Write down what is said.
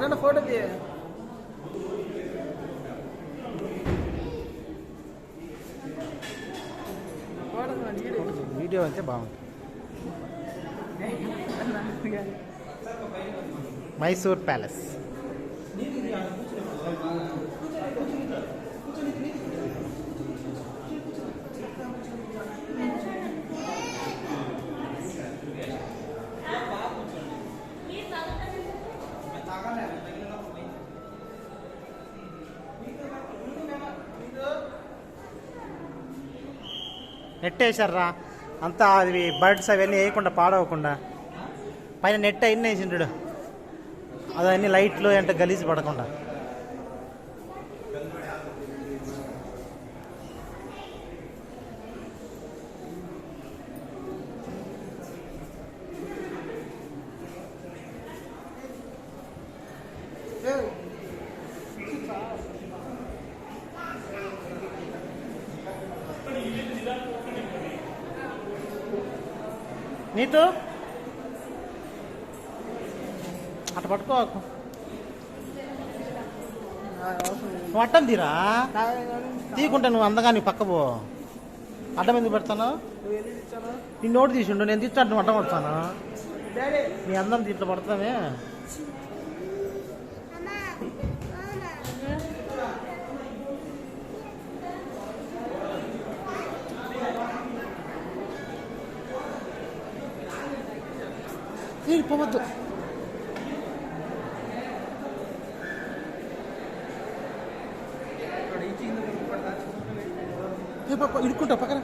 అన్న ఫోటో తీ. వీడియో అయితే బాగుంటుంది. మైసూర్ ప్యాలెస్. నెట్ వేసారా అంతా, అది బర్డ్స్ అవన్నీ వేయకుండా పాడవకుండా పైన నెట్ అయిన వేసిండు. అవన్నీ లైట్లు అంటే గలీజ్ పడకుండా. నీతో అట్ట పట్టుకోకు, నువ్వు అడ్డం తీరా తీయకుంటే నువ్వు అందగా నీ పక్క పో. అడ్డం ఎందుకు పెడతాను? నీ నోటు తీసుండు, నేను తీర్చా నువ్వు అడ్డం పడతాను. నీ అందం దీంట్లో పడతానే. పోవద్దు. ఇడుకుంటా పక్కన.